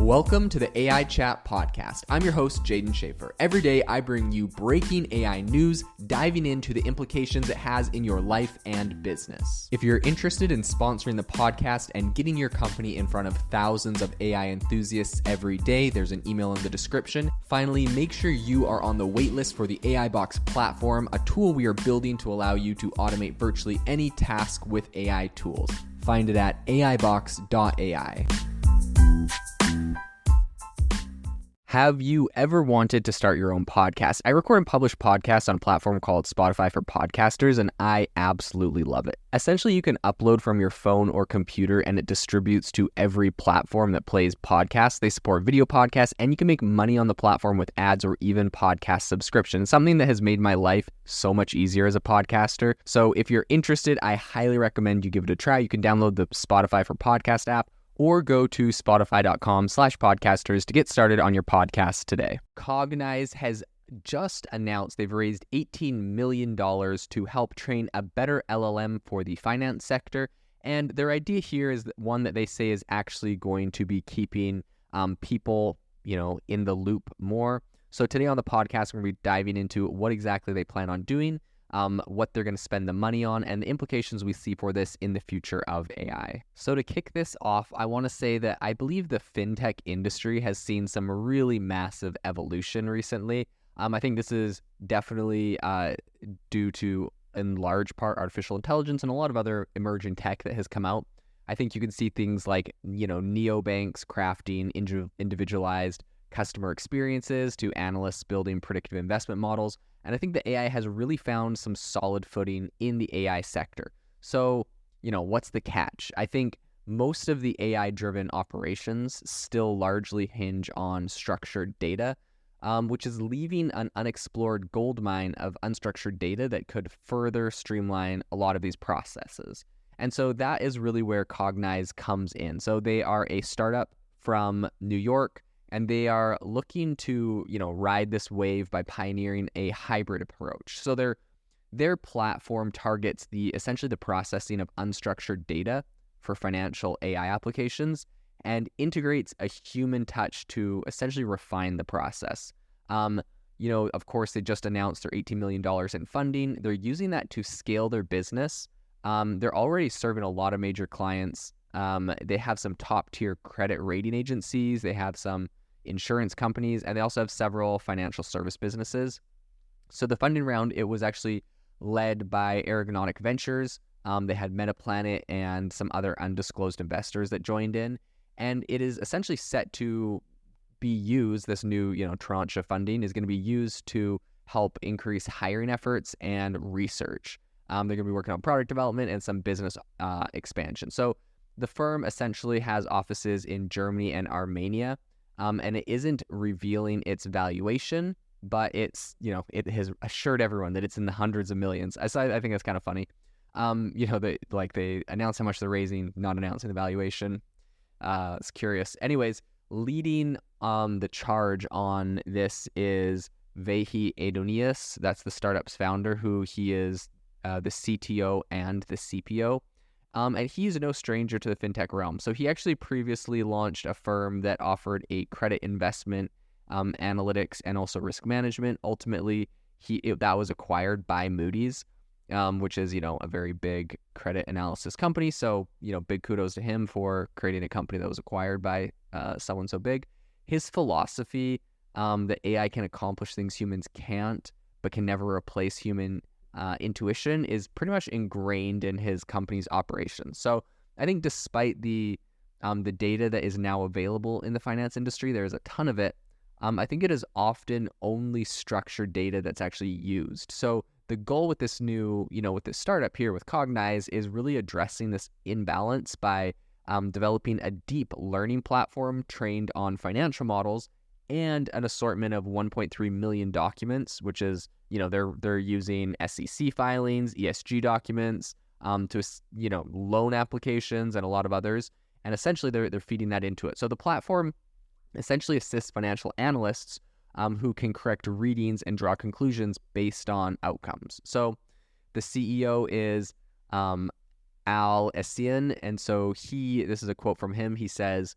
Welcome to the AI Chat Podcast. I'm your host, Jaden Schaefer. Every day, I bring you breaking AI news, diving into the implications it has in your life and business. If you're interested in sponsoring the podcast and getting your company in front of thousands of AI enthusiasts every day, there's an email in the description. Finally, make sure you are on the waitlist for the AI Box platform, a tool we are building to allow you to automate virtually any task with AI tools. Find it at aibox.ai. Have you ever wanted to start your own podcast? I record and publish podcasts on a platform called Spotify for Podcasters, and I absolutely love it. Essentially, you can upload from your phone or computer, and it distributes to every platform that plays podcasts. They support video podcasts, and you can make money on the platform with ads or even podcast subscriptions, something that has made my life so much easier as a podcaster. So if you're interested, I highly recommend you give it a try. You can download the Spotify for Podcast app, or go to spotify.com/podcasters to get started on your podcast today. Cognaize has just announced they've raised $18 million to help train a better LLM for the finance sector. And their idea here is one that they say is actually going to be keeping people, in the loop more. So today on the podcast, we're going to be diving into what exactly they plan on doing, what they're going to spend the money on, and the implications we see for this in the future of AI. So to kick this off, I want to say that I believe the fintech industry has seen some really massive evolution recently. I think this is definitely due to, in large part, artificial intelligence and a lot of other emerging tech that has come out. I think you can see things like, neobanks crafting individualized customer experiences to analysts building predictive investment models. And I think the AI has really found some solid footing in the AI sector. So, what's the catch? I think most of the AI-driven operations still largely hinge on structured data, which is leaving an unexplored goldmine of unstructured data that could further streamline a lot of these processes. And so that is really where Cognaize comes in. So they are a startup from New York, and they are looking to, ride this wave by pioneering a hybrid approach. So their platform targets essentially the processing of unstructured data for financial AI applications and integrates a human touch to essentially refine the process. Of course, they just announced their $18 million in funding. They're using that to scale their business. They're already serving a lot of major clients. They have some top-tier credit rating agencies. They have some insurance companies, and they also have several financial service businesses. So the funding round, it was actually led by Ergonomic Ventures. They had Metaplanet and some other undisclosed investors that joined in, and it is essentially set to be used, this new, tranche of funding is going to be used to help increase hiring efforts and research. They're going to be working on product development and some business expansion. So the firm essentially has offices in Germany and Armenia. And it isn't revealing its valuation, but it's, it has assured everyone that it's in the hundreds of millions. I think that's kind of funny. They announce how much they're raising, not announcing the valuation. It's curious. Anyways, leading the charge on this is Vehi Edonius. That's the startup's founder, who he is the CTO and the CPO. And he's no stranger to the fintech realm. So he actually previously launched a firm that offered a credit investment, analytics, and also risk management. Ultimately, that was acquired by Moody's, which is, a very big credit analysis company. So, big kudos to him for creating a company that was acquired by someone so big. His philosophy that AI can accomplish things humans can't, but can never replace human intuition is pretty much ingrained in his company's operations. So I think despite the data that is now available in the finance industry, there's a ton of it. I think it is often only structured data that's actually used. So the goal with this new, with this startup here with Cognaize is really addressing this imbalance by developing a deep learning platform trained on financial models and an assortment of 1.3 million documents, which is, they're using SEC filings, ESG documents, to, loan applications and a lot of others. And essentially they're feeding that into it. So the platform essentially assists financial analysts who can correct readings and draw conclusions based on outcomes. So the CEO is Al Essien, and so this is a quote from him. He says,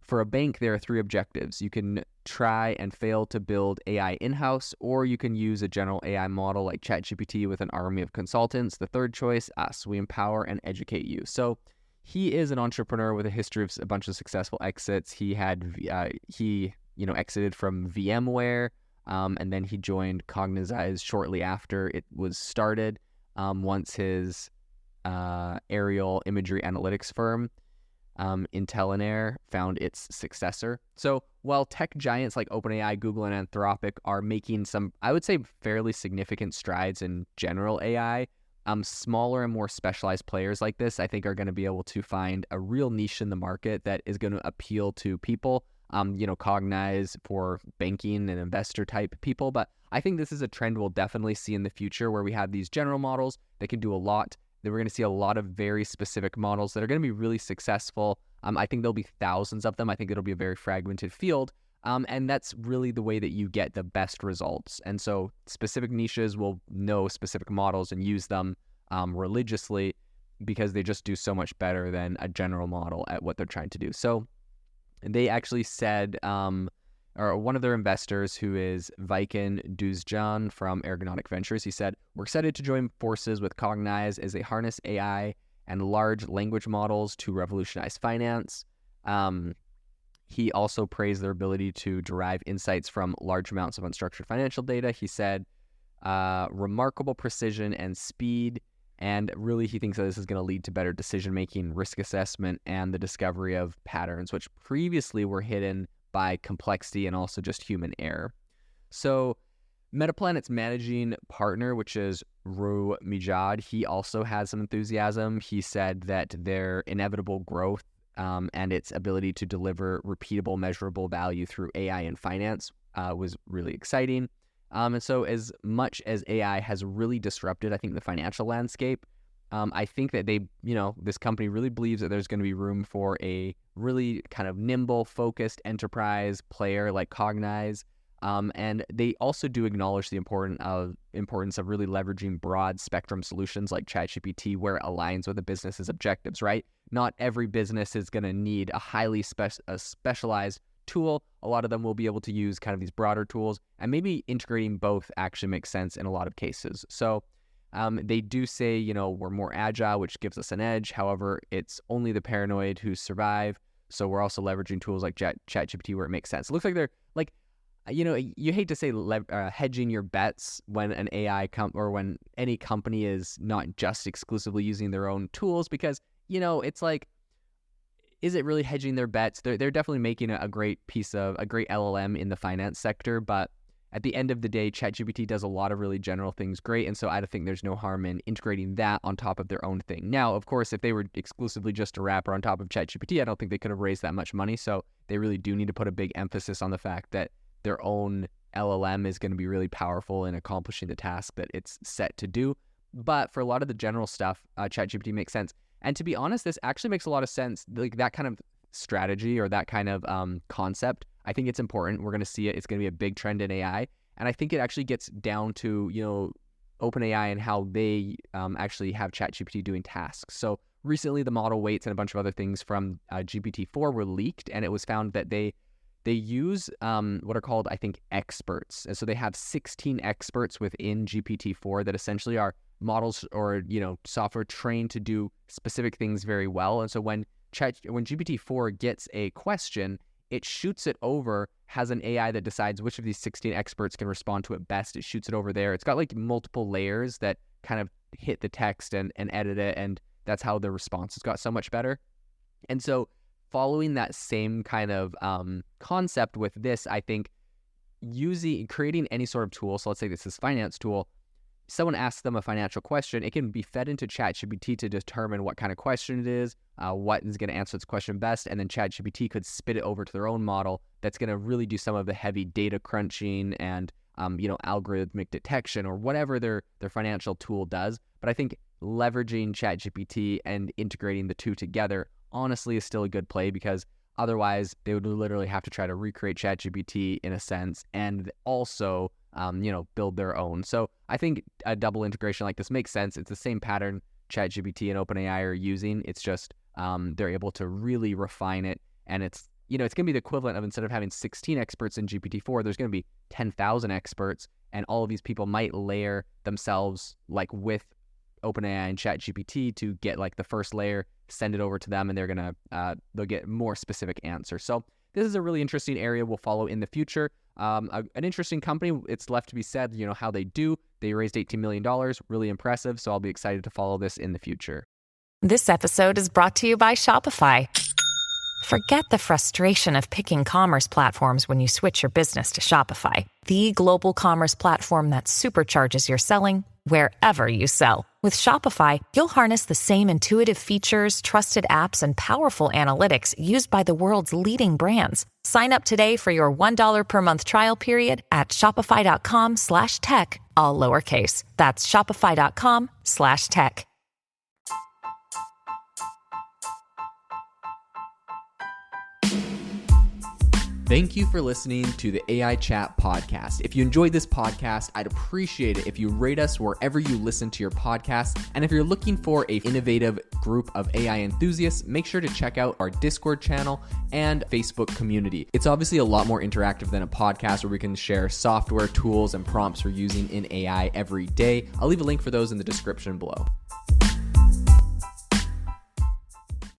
for a bank, there are three objectives. You can try and fail to build AI in-house, or you can use a general AI model like ChatGPT with an army of consultants. The third choice, us. We empower and educate you. So he is an entrepreneur with a history of a bunch of successful exits. He exited from VMware, and then he joined Cognaize shortly after it was started, once his aerial imagery analytics firm, Intellinair, found its successor. So while tech giants like OpenAI, Google, and Anthropic are making some, I would say, fairly significant strides in general AI, smaller and more specialized players like this, I think, are going to be able to find a real niche in the market that is going to appeal to people. Cognaize for banking and investor type people. But I think this is a trend we'll definitely see in the future, where we have these general models that can do a lot. Then we're going to see a lot of very specific models that are going to be really successful. I think there'll be thousands of them. I think it'll be a very fragmented field. And that's really the way that you get the best results. And so specific niches will know specific models and use them religiously, because they just do so much better than a general model at what they're trying to do. So they actually said, or one of their investors, who is Viken Duzjan from Ergonautic Ventures, he said, "We're excited to join forces with Cognaize as they harness AI and large language models to revolutionize finance." He also praised their ability to derive insights from large amounts of unstructured financial data. He said, remarkable precision and speed. And really, he thinks that this is going to lead to better decision-making, risk assessment, and the discovery of patterns, which previously were hidden by complexity and also just human error. So Metaplanet's managing partner, which is Ru Mijad, he also had some enthusiasm. He said that their inevitable growth and its ability to deliver repeatable, measurable value through AI and finance was really exciting. And so as much as AI has really disrupted, I think, the financial landscape, I think that this company really believes that there's going to be room for a really kind of nimble, focused enterprise player like Cognaize. And they also do acknowledge the importance of really leveraging broad spectrum solutions like ChatGPT, where it aligns with a business's objectives, right? Not every business is going to need a highly specialized tool. A lot of them will be able to use kind of these broader tools, and maybe integrating both actually makes sense in a lot of cases. So they do say, we're more agile, which gives us an edge. However, it's only the paranoid who survive. So we're also leveraging tools like ChatGPT where it makes sense. It looks like they're like, you hate to say hedging your bets when an AI or when any company is not just exclusively using their own tools, because, it's like, is it really hedging their bets? They're definitely making a great LLM in the finance sector, but at the end of the day, ChatGPT does a lot of really general things great, and so I think there's no harm in integrating that on top of their own thing. Now, of course, if they were exclusively just a wrapper on top of ChatGPT, I don't think they could have raised that much money, so they really do need to put a big emphasis on the fact that their own LLM is going to be really powerful in accomplishing the task that it's set to do. But for a lot of the general stuff, ChatGPT makes sense. And to be honest, this actually makes a lot of sense. Like that kind of strategy or that kind of concept, I think it's important. We're going to see it. It's going to be a big trend in AI. And I think it actually gets down to, OpenAI and how they actually have ChatGPT doing tasks. So recently the model weights and a bunch of other things from GPT-4 were leaked, and it was found that they use what are called, I think, experts. And so they have 16 experts within GPT-4 that essentially are models or, software trained to do specific things very well. And so when GPT-4 gets a question, it shoots it over, has an AI that decides which of these 16 experts can respond to it best. It shoots it over there. It's got like multiple layers that kind of hit the text and edit it. And that's how the response has got so much better. And so following that same kind of concept with this, I think creating any sort of tool. So let's say this is finance tool. Someone asks them a financial question, it can be fed into ChatGPT to determine what kind of question it is, what is going to answer this question best, and then ChatGPT could spit it over to their own model that's going to really do some of the heavy data crunching and algorithmic detection or whatever their financial tool does. But I think leveraging ChatGPT and integrating the two together honestly is still a good play, because otherwise they would literally have to try to recreate ChatGPT in a sense and also build their own. So I think a double integration like this makes sense. It's the same pattern ChatGPT and OpenAI are using. It's just they're able to really refine it, and it's it's going to be the equivalent of, instead of having 16 experts in GPT-4, there's going to be 10,000 experts, and all of these people might layer themselves like with OpenAI and ChatGPT to get like the first layer, send it over to them, and they'll get more specific answers. So this is a really interesting area we'll follow in the future. An interesting company. It's left to be said, how they do. They raised $18 million, really impressive. So I'll be excited to follow this in the future. This episode is brought to you by Shopify. Forget the frustration of picking commerce platforms when you switch your business to Shopify, the global commerce platform that supercharges your selling wherever you sell. With Shopify, you'll harness the same intuitive features, trusted apps, and powerful analytics used by the world's leading brands. Sign up today for your $1 per month trial period at shopify.com/tech, all lowercase. That's shopify.com/tech. Thank you for listening to the AI Chat podcast. If you enjoyed this podcast, I'd appreciate it if you rate us wherever you listen to your podcast. And if you're looking for an innovative group of AI enthusiasts, make sure to check out our Discord channel and Facebook community. It's obviously a lot more interactive than a podcast where we can share software, tools, and prompts we're using in AI every day. I'll leave a link for those in the description below.